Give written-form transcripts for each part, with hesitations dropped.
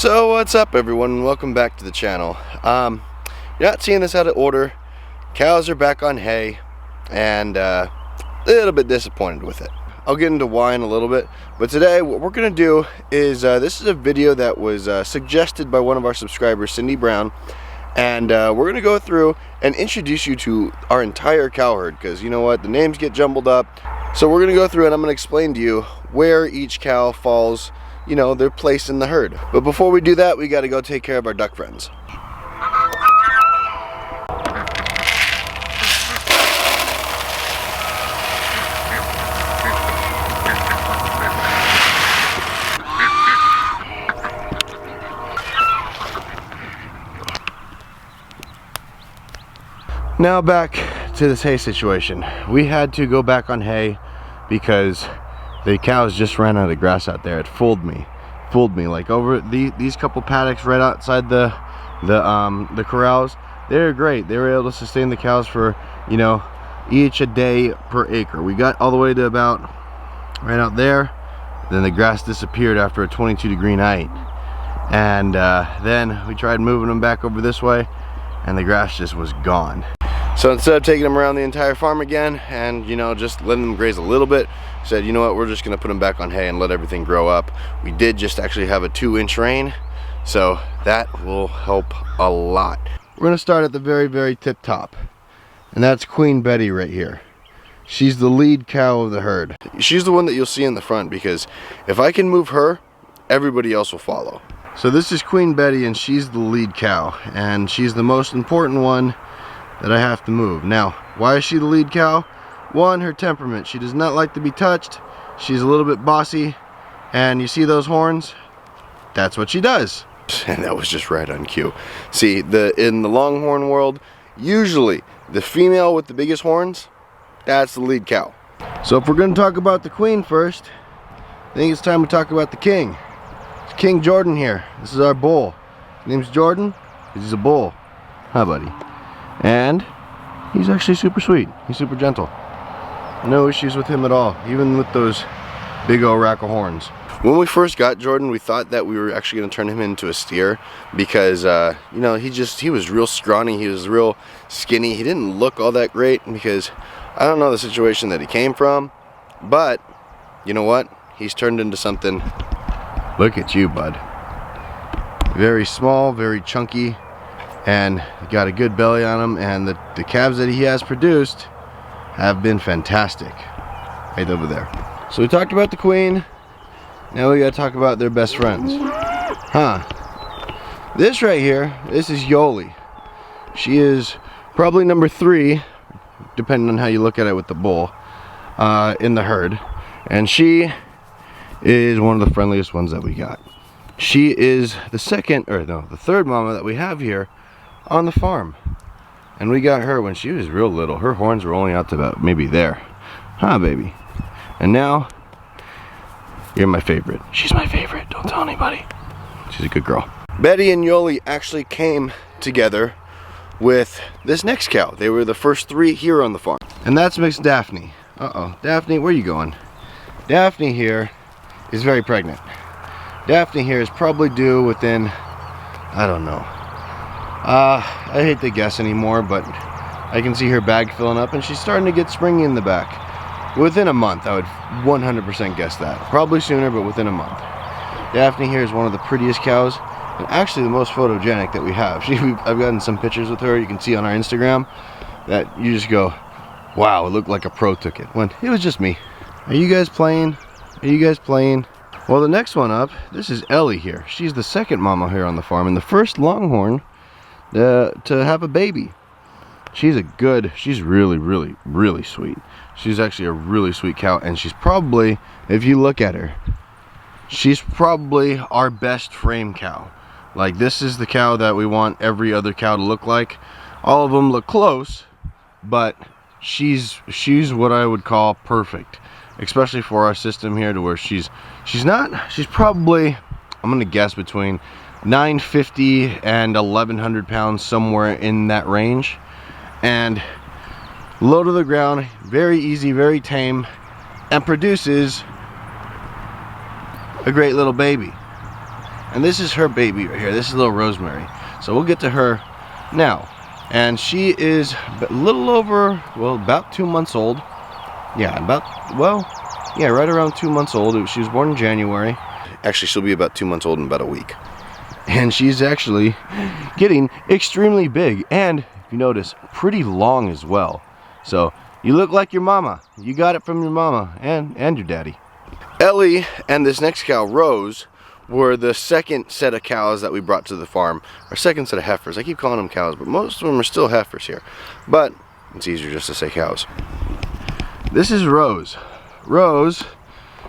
So what's up everyone, welcome back to the channel. You're not seeing this out of order. Cows are back on hay and a little bit disappointed with it. I'll get into why in a little bit, but today what we're gonna do is this is a video that was suggested by one of our subscribers, Cindy Brown, and we're gonna go through and introduce you to our entire cow herd, because you know what, the names get jumbled up. So we're gonna go through and I'm gonna explain to you where each cow falls, you know, their place in the herd. But before we do that, we got to go take care of our duck friends. Now back to this hay situation. We had to go back on hay because the cows just ran out of grass out there. It fooled me. Like over these couple paddocks right outside the corrals, they're great. They were able to sustain the cows for, you know, each a day per acre. We got all the way to about right out there, then the grass disappeared after a 22-degree night, and then we tried moving them back over this way and the grass just was gone. So instead of taking them around the entire farm again and, you know, just letting them graze a little bit, said, you know what, we're just gonna put them back on hay and let everything grow up. We did just actually have a 2-inch rain, so that will help a lot. We're gonna start at the very tip top, and that's Queen Betty right here. She's the lead cow of the herd. She's the one that you'll see in the front, because if I can move her, everybody else will follow. So this is Queen Betty, and she's the lead cow, and she's the most important one that I have to move. Now, why is she the lead cow? One, her temperament. She does not like to be touched. She's a little bit bossy, and you see those horns? That's what she does. And that was just right on cue. See, in the longhorn world, usually the female with the biggest horns, that's the lead cow. So if we're going to talk about the queen first, I think it's time to talk about the king. It's King Jordan here. This is our bull. His name's Jordan because he's a bull. Hi, buddy. And he's actually super sweet. He's super gentle. No issues with him at all, even with those big old rack of horns. When we first got Jordan, we thought that we were actually going to turn him into a steer because, you know, he was real scrawny. He was real skinny. He didn't look all that great because I don't know the situation that he came from, but you know what? He's turned into something. Look at you, bud. Very small, very chunky, and got a good belly on him, and the calves that he has produced have been fantastic. Right over there. So we talked about the queen. Now we gotta talk about their best friends. This right here, this is Yoli. She is probably number 3, depending on how you look at it with the bull, in the herd. And she is one of the friendliest ones that we got. She is the third mama that we have here on the farm. And we got her when she was real little. Her horns were only out to about maybe there. Baby. And now, you're my favorite. She's my favorite. Don't tell anybody. She's a good girl. Betty and Yoli actually came together with this next cow. They were the first 3 here on the farm. And that's Miss Daphne. Daphne, where are you going? Daphne here is very pregnant. Daphne here is probably due within, I don't know. I hate to guess anymore, but I can see her bag filling up and she's starting to get springy in the back. Within a month, I would 100% guess that. Probably sooner, but within a month. Daphne here is one of the prettiest cows, and actually the most photogenic that we have. I've gotten some pictures with her, you can see on our Instagram, that you just go, wow, it looked like a pro took it. When it was just me. Are you guys playing? Are you guys playing? Well, the next one up, this is Ellie here. She's the second mama here on the farm, and the first longhorn to have a baby. She's really sweet. She's actually a really sweet cow, and she's probably, if you look at her, she's probably our best frame cow. Like, this is the cow that we want every other cow to look like. All of them look close, but she's what I would call perfect, especially for our system here, to where she's probably, I'm gonna guess, between 950 and 1100 pounds, somewhere in that range, and low to the ground, very easy, very tame, and produces a great little baby. And this is her baby right here. This is little Rosemary. So we'll get to her now. And she is a little over, well, about 2 months old. Yeah, right around 2 months old. She was born in January. Actually, she'll be about 2 months old in about a week. And she's actually getting extremely big. And if you notice, pretty long as well. So you look like your mama. You got it from your mama and your daddy. Ellie and this next cow, Rose, were the second set of cows that we brought to the farm. Our second set of heifers. I keep calling them cows, but most of them are still heifers here. But it's easier just to say cows. This is Rose. Rose,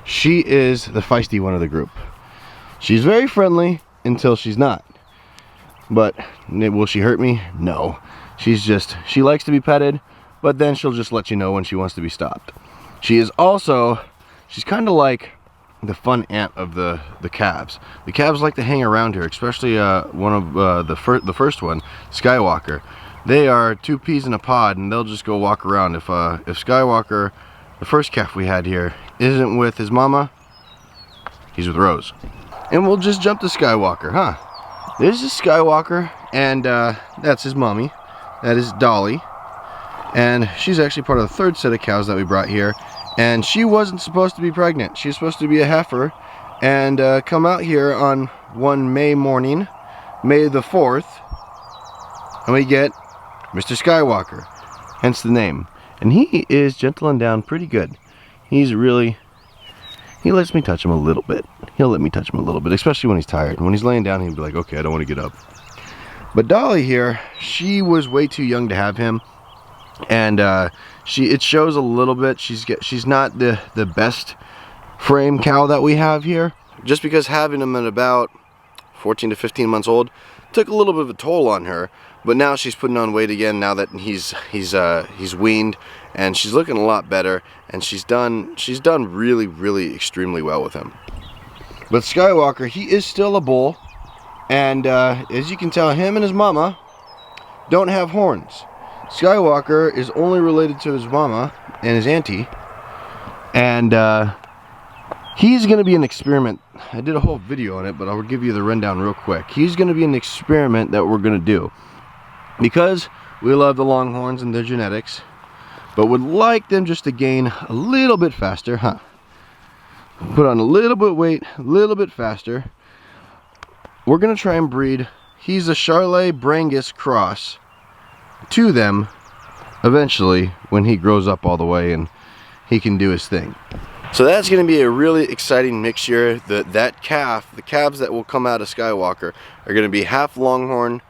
she is the feisty one of the group. She's very friendly until she's not. But will she hurt me? No. She likes to be petted, but then she'll just let you know when she wants to be stopped. She's kind of like the fun aunt of the calves. The calves like to hang around here, especially one of the first one, Skywalker. They are two peas in a pod, and they'll just go walk around. If Skywalker, the first calf we had here, isn't with his mama, he's with Rose. And we'll just jump to Skywalker, huh? There's this Skywalker, and that's his mommy. That is Dolly. And she's actually part of the third set of cows that we brought here. And she wasn't supposed to be pregnant. She was supposed to be a heifer and come out here on one May morning, May the 4th, and we get Mr. Skywalker, hence the name. And he is gentling down pretty good. He lets me touch him a little bit. He'll let me touch him a little bit, especially when he's tired. When he's laying down, he'll be like, okay, I don't want to get up. But Dolly here, she was way too young to have him. And it shows a little bit. She's not the best frame cow that we have here, just because having him at about 14 to 15 months old took a little bit of a toll on her. But now she's putting on weight again now that he's weaned, and she's looking a lot better, and she's done really extremely well with him. But Skywalker, he is still a bull, and as you can tell, him and his mama don't have horns. Skywalker is only related to his mama and his auntie, and he's going to be an experiment. I did a whole video on it, but I'll give you the rundown real quick. He's going to be an experiment that we're going to do because we love the Longhorns and their genetics, but would like them just to gain a little bit faster, huh? Put on a little bit of weight, a little bit faster. We're going to try and breed. He's a Charolais Brangus cross to them eventually when he grows up all the way and he can do his thing. So that's going to be a really exciting mixture. The calves that will come out of Skywalker are going to be half Longhorn,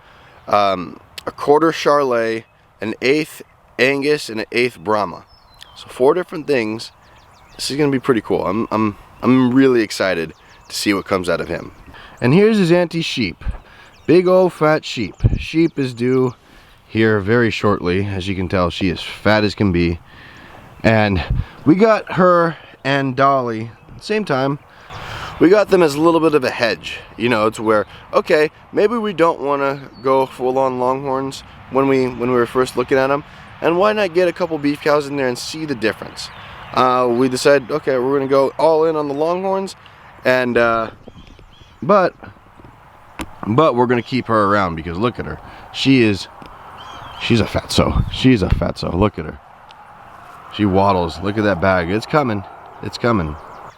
a quarter Charolais, an eighth Angus, and an eighth Brahma. So 4 different things. This is going to be pretty cool. I'm really excited to see what comes out of him. And here's his auntie Sheep. Big old fat Sheep. Sheep is due here very shortly. As you can tell, she is fat as can be. And we got her and Dolly at the same time. We got them as a little bit of a hedge, you know, to where, okay, maybe we don't want to go full-on Longhorns when we were first looking at them, and why not get a couple beef cows in there and see the difference. We decided, okay, we're gonna go all in on the Longhorns, and but we're gonna keep her around because look at her. She's a fatso. She's a fatso. Look at her. She waddles. Look at that bag. It's coming. It's coming.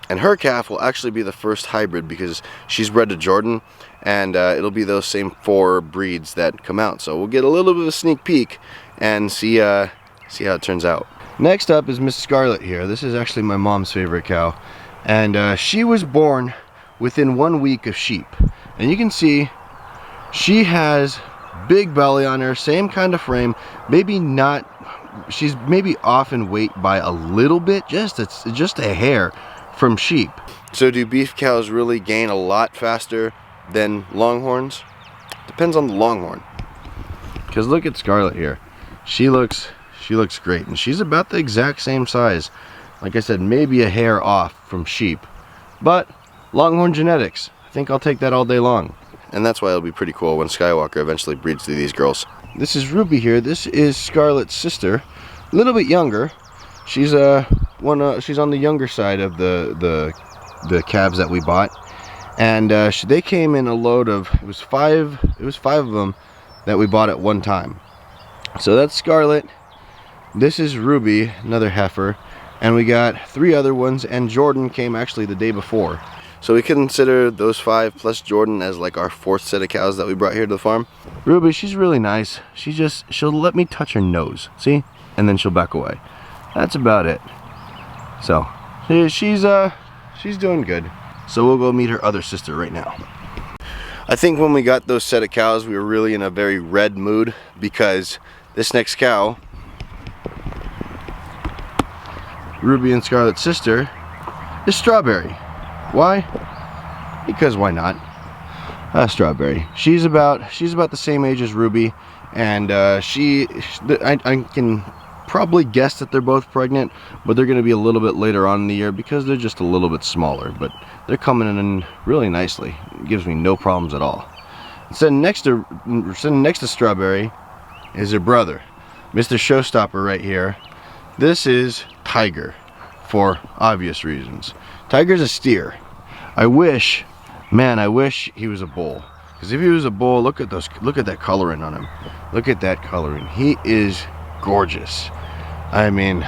And her calf will actually be the first hybrid because she's bred to Jordan, and it'll be those same 4 breeds that come out. So we'll get a little bit of a sneak peek and see how it turns out. Next up is Miss Scarlet here. This is actually my mom's favorite cow, and she was born within 1 week of Sheep. And you can see she has big belly on her, same kind of frame, maybe not, she's maybe off in weight by a little bit, just a hair from Sheep. So do beef cows really gain a lot faster than Longhorns? Depends on the Longhorn. Because look at Scarlet here. She looks great, and she's about the exact same size. Like I said, maybe a hair off from Sheep, but Longhorn genetics. I think I'll take that all day long. And that's why it'll be pretty cool when Skywalker eventually breeds to these girls. This is Ruby here. This is Scarlet's sister, a little bit younger. She's she's on the younger side of the calves that we bought, And they came in a load of, it was five of them that we bought at one time. So that's Scarlet, this is Ruby, another heifer, and we got 3 other ones, and Jordan came actually the day before. So we consider those 5 plus Jordan as like our 4th set of cows that we brought here to the farm. Ruby, she's really nice. She'll let me touch her nose, see? And then she'll back away. That's about it. So she's doing good. So we'll go meet her other sister right now. I think when we got those set of cows, we were really in a very red mood, because this next cow, Ruby and Scarlet's sister, is Strawberry. Why? Because why not? Strawberry. She's about the same age as Ruby, and I can probably guess that they're both pregnant, but they're going to be a little bit later on in the year because they're just a little bit smaller, but they're coming in really nicely. It gives me no problems at all. Sitting next to Strawberry is her brother, Mr. Showstopper right here. This is Tiger, for obvious reasons. Tiger's a steer. I wish he was a bull, because if he was a bull, look at that coloring on him. Look at that coloring. He is gorgeous. I mean,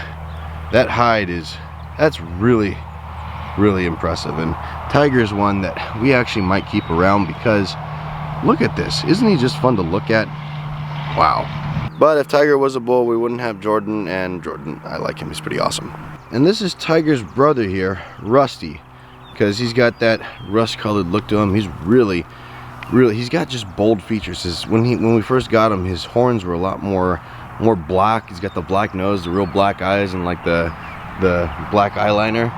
that hide that's really impressive. And Tiger's one that we actually might keep around, because look at this. Isn't he just fun to look at? Wow. But if Tiger was a bull, we wouldn't have Jordan, and Jordan, I like him. He's pretty awesome. And this is Tiger's brother here, Rusty, because he's got that rust-colored look to him. He's really, he's got just bold features. When we first got him, his horns were a lot more black. He's got the black nose, the real black eyes, and like the black eyeliner.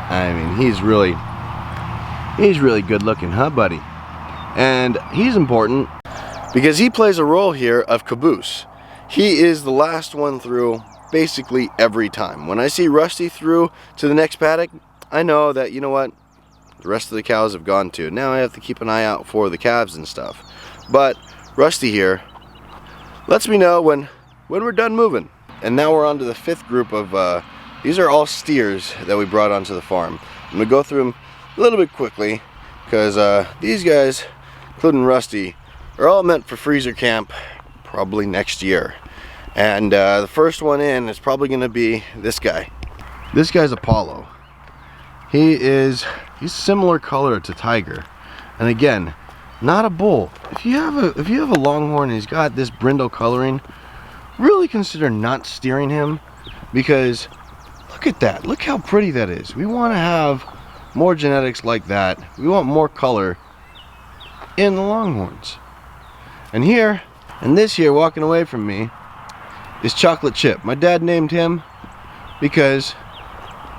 I mean, he's really good looking, huh, buddy? And he's important because he plays a role here of caboose. He is the last one through basically every time. When I see Rusty through to the next paddock, I know that, you know what, the rest of the cows have gone to. Now I have to keep an eye out for the calves and stuff. But Rusty here lets me know when we're done moving. And now we're on to the 5th group of, these are all steers that we brought onto the farm. I'm going to go through them a little bit quickly, because these guys, including Rusty, are all meant for freezer camp probably next year. And the first one in is probably going to be this guy. This guy's Apollo. He's similar color to Tiger. And again, not a bull. If you have a longhorn and he's got this brindle coloring, really consider not steering him, because look at that. Look how pretty that is. We want to have more genetics like that. We want more color in the longhorns. And this here walking away from me is Chocolate Chip. My dad named him because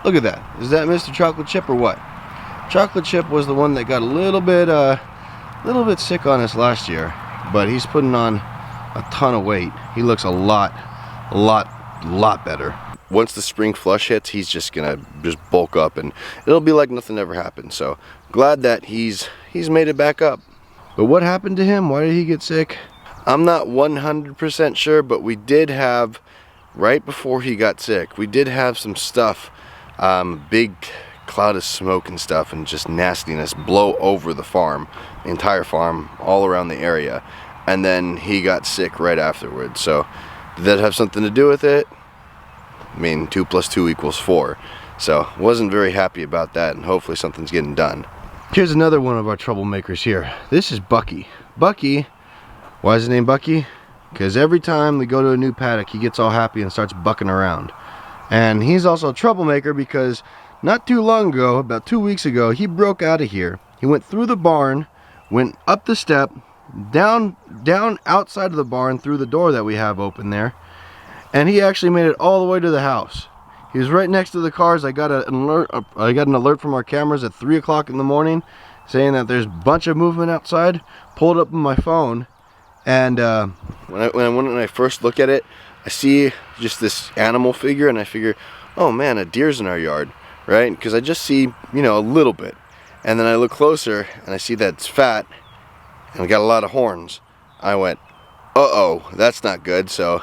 look at that. Is that Mr. Chocolate Chip or what? Chocolate Chip was the one that got a little bit sick on us last year, but he's putting on a ton of weight. He looks a lot better. Once the spring flush hits, he's just gonna bulk up, and it'll be like nothing ever happened. So glad that he's made it back up. But what happened to him? Why did he get sick? I'm not 100% sure, but we did have, right before he got sick, we did have some stuff, big cloud of smoke and stuff, and just nastiness blow over the farm, the entire farm, all around the area. And then he got sick right afterwards. So did that have something to do with it? I mean, 2 + 2 = 4. So wasn't very happy about that, and hopefully something's getting done. Here's another one of our troublemakers here. This is Bucky. Bucky, why is his name Bucky? Because every time we go to a new paddock, he gets all happy and starts bucking around. And he's also a troublemaker because not too long ago, about 2 weeks ago, he broke out of here. He went through the barn, went up the step, down outside of the barn through the door that we have open there, and he actually made it all the way to the house. He was right next to the cars. I got an alert from our cameras at 3 o'clock in the morning saying that there's a bunch of movement outside. Pulled up on my phone, and when I first look at it, I see just this animal figure, and I figure, oh man, a deer's in our yard, right? Because I just see, you know, a little bit, and then I look closer and I see that it's fat and got a lot of horns. I went, uh-oh, that's not good. So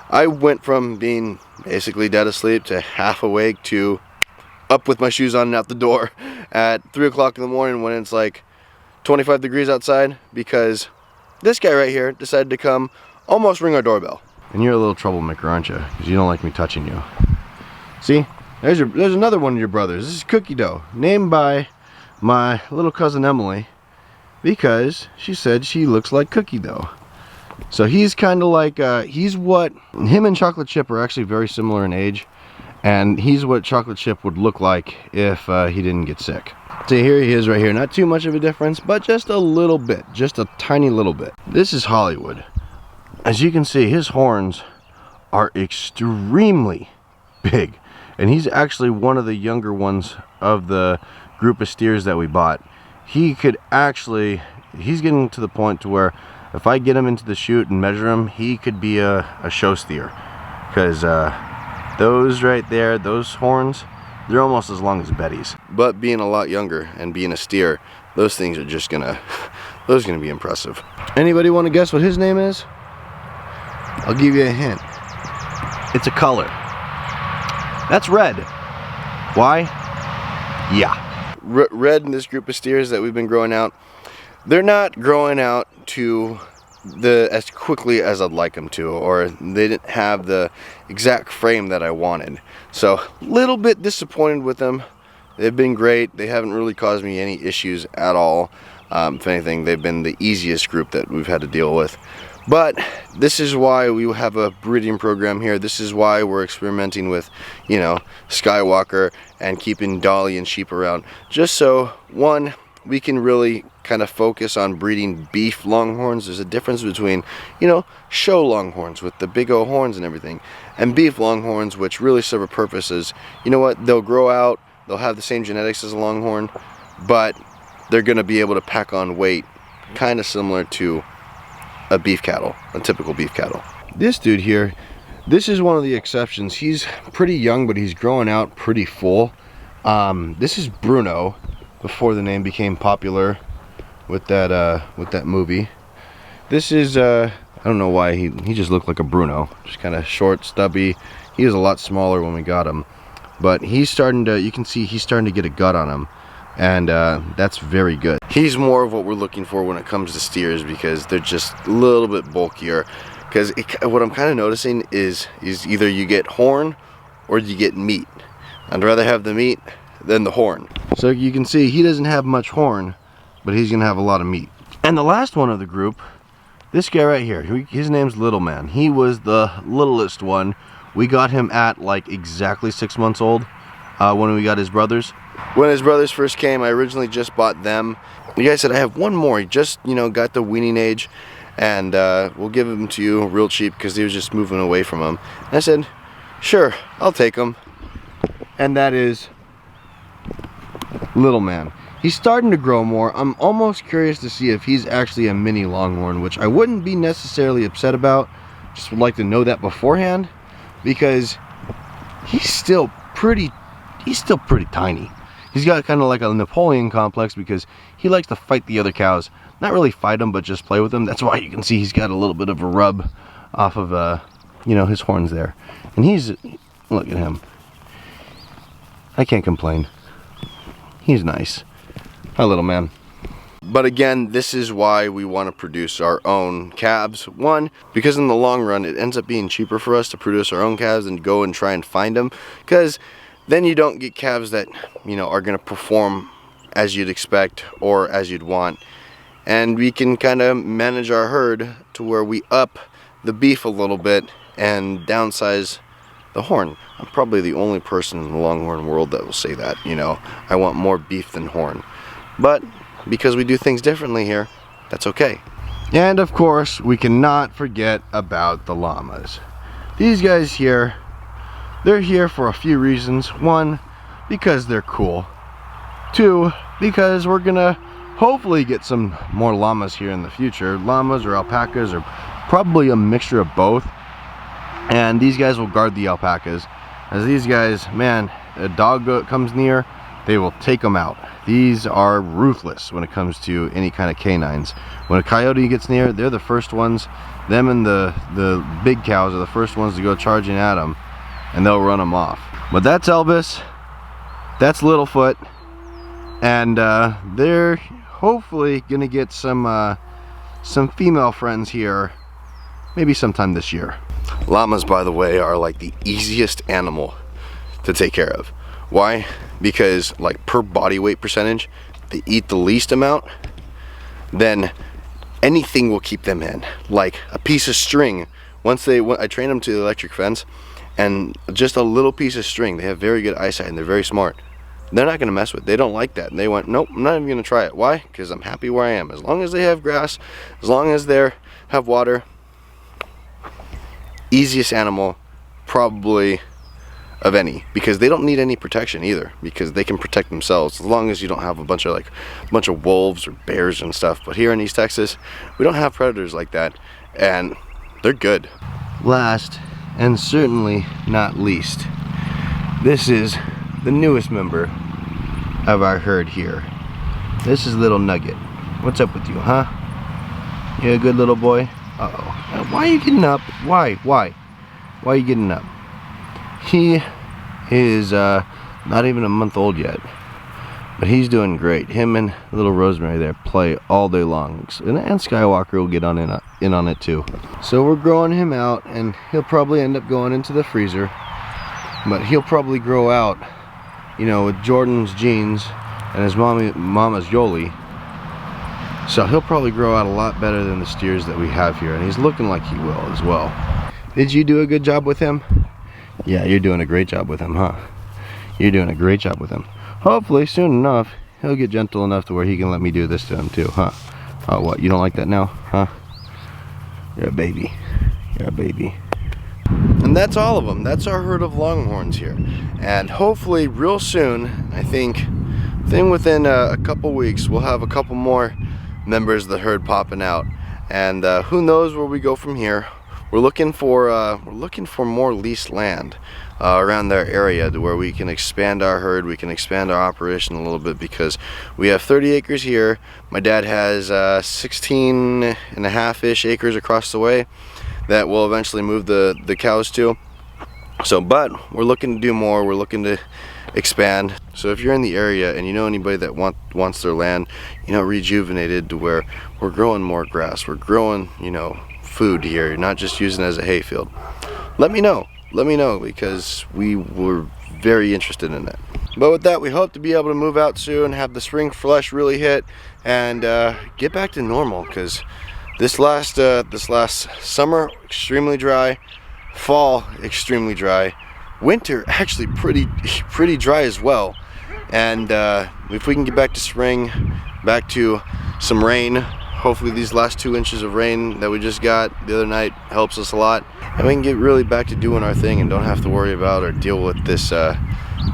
I went from being basically dead asleep to half awake to up with my shoes on and out the door at 3 o'clock in the morning when it's like 25 degrees outside, because this guy right here decided to come almost ring our doorbell. And you're a little troublemaker, aren't you? Because you don't like me touching you. See, there's another one of your brothers. This is Cookie Dough, named by my little cousin Emily because she said she looks like Cookie Dough. So he's kind of like, him and Chocolate Chip are actually very similar in age, and he's what Chocolate Chip would look like if he didn't get sick. So here he is right here. Not too much of a difference, but just a little bit, just a tiny little bit. This is Hollywood. As you can see, his horns are extremely big, and he's actually one of the younger ones of the group of steers that we bought. He could actually, he's getting to the point to where if I get him into the chute and measure him, he could be a show steer, because those right there, those horns, they're almost as long as Betty's. But being a lot younger and being a steer, those things are just gonna, those are gonna be impressive. Anybody want to guess what his name is? I'll give you a hint. It's a color. That's red. Why? Yeah. Red in this group of steers that we've been growing out, they're not growing out to as quickly as I'd like them to, or they didn't have the exact frame that I wanted. So a little bit disappointed with them. They've been great. They haven't really caused me any issues at all. If anything, they've been the easiest group that we've had to deal with. But this is why we have a breeding program here. This is why we're experimenting with, you know, Skywalker and keeping Dolly and sheep around. Just so, one, we can really kind of focus on breeding beef longhorns. There's a difference between, you know, show longhorns with the big old horns and everything, and beef longhorns, which really serve a purpose. Is, you know what, they'll grow out, they'll have the same genetics as a longhorn, but they're going to be able to pack on weight, kind of similar to a beef cattle, a typical beef cattle. This dude here, this is one of the exceptions. He's pretty young, but he's growing out pretty full. This is Bruno, before the name became popular with that movie. This is I don't know why he just looked like a Bruno, just kind of short, stubby. He was a lot smaller when we got him, but he's starting to, you can see he's starting to get a gut on him, and that's very good. He's more of what we're looking for when it comes to steers, because they're just a little bit bulkier. Because what I'm kind of noticing is either you get horn or you get meat. I'd rather have the meat than the horn. So you can see he doesn't have much horn, but he's gonna have a lot of meat. And the last one of the group, this guy right here, his name's Little Man. He was the littlest one. We got him at like exactly 6 months old when we got his brothers. When his brothers first came, I originally just bought them. The guy said, I have one more. He just, you know, got the weaning age, and we'll give him to you real cheap, because he was just moving away from him. And I said, sure, I'll take him. And that is Little Man. He's starting to grow more. I'm almost curious to see if he's actually a mini longhorn, which I wouldn't be necessarily upset about. Just would like to know that beforehand, because he's still pretty tiny. He's got kind of like a Napoleon complex, because he likes to fight the other cows. Not really fight them, but just play with them. That's why you can see he's got a little bit of a rub off of, you know, his horns there. And he's, look at him. I can't complain. He's nice. Hi, Little Man. But again, this is why we want to produce our own calves. One, because in the long run, it ends up being cheaper for us to produce our own calves than go and try and find them. Because then you don't get calves that, you know, are going to perform as you'd expect or as you'd want. And we can kind of manage our herd to where we up the beef a little bit and downsize the horn. I'm probably the only person in the longhorn world that will say that, you know, I want more beef than horn. But because we do things differently here, that's okay. And of course, we cannot forget about the llamas. These guys here, they're here for a few reasons. One, because they're cool. Two, because we're gonna hopefully get some more llamas here in the future. Llamas or alpacas, or probably a mixture of both. And these guys will guard the alpacas. As these guys, man, a dog comes near, they will take them out. These are ruthless when it comes to any kind of canines. When a coyote gets near, they're the first ones. Them and the big cows are the first ones to go charging at them, and they'll run them off. But that's Elvis. that's Littlefoot, and they're hopefully gonna get some female friends here, maybe sometime this year. Llamas, by the way, are like the easiest animal to take care of. Why? Because like per body weight percentage, they eat the least amount, then anything will keep them in. Like a piece of string, I train them to the electric fence, and just a little piece of string, they have very good eyesight and they're very smart. They're not gonna mess with it. They don't like that. And they went, nope, I'm not even gonna try it. Why? Because I'm happy where I am. As long as they have grass, as long as they have water. Easiest animal probably of any, because they don't need any protection either, because they can protect themselves as long as you don't have a bunch of wolves or bears and stuff. But here in East Texas, we don't have predators like that, and they're good. Last and certainly not least, this is the newest member of our herd here. This is little Nugget. What's up with you, huh? You a good little boy? Uh-oh. Why are you getting up? Why are you getting up? He is not even a month old yet, but he's doing great. Him and little Rosemary there play all day long, and Skywalker will get in on it too. So we're growing him out, and he'll probably end up going into the freezer, but he'll probably grow out, you know, with Jordan's genes and his mama's Yoli. So he'll probably grow out a lot better than the steers that we have here, and he's looking like he will as well. Did you do a good job with him? Yeah, you're doing a great job with him, huh? You're doing a great job with him. Hopefully, soon enough, he'll get gentle enough to where he can let me do this to him too, huh? Oh, what, you don't like that now, huh? You're a baby. You're a baby. And that's all of them. That's our herd of Longhorns here. And hopefully, real soon, I think within a couple weeks, we'll have a couple more members of the herd popping out. And who knows where we go from here. We're looking for more leased land around their area to where we can expand our herd, we can expand our operation a little bit, because we have 30 acres here. My dad has 16 and a half-ish acres across the way that we'll eventually move the cows to. So, but we're looking to do more. We're looking to expand. So if you're in the area and you know anybody that wants their land, you know, rejuvenated to where we're growing more grass, we're growing, you know, food here, you're not just using it as a hayfield, let me know, because we were very interested in it. But with that, we hope to be able to move out soon, have the spring flush really hit, and get back to normal, because this last summer extremely dry, fall extremely dry, winter actually pretty dry as well. And if we can get back to spring, back to some rain, hopefully these last 2 inches of rain that we just got the other night helps us a lot, and we can get really back to doing our thing and don't have to worry about or deal with this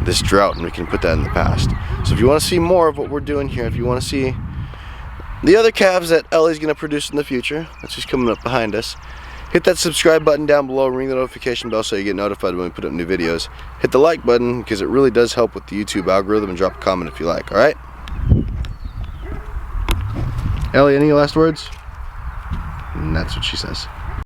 this drought, and we can put that in the past. So if you want to see more of what we're doing here, if you want to see the other calves that Ellie's going to produce in the future, that's just coming up behind us, hit that subscribe button down below, ring the notification bell so you get notified when we put up new videos. Hit the like button because it really does help with the YouTube algorithm, and drop a comment if you like, alright? Ellie, any last words? And that's what she says.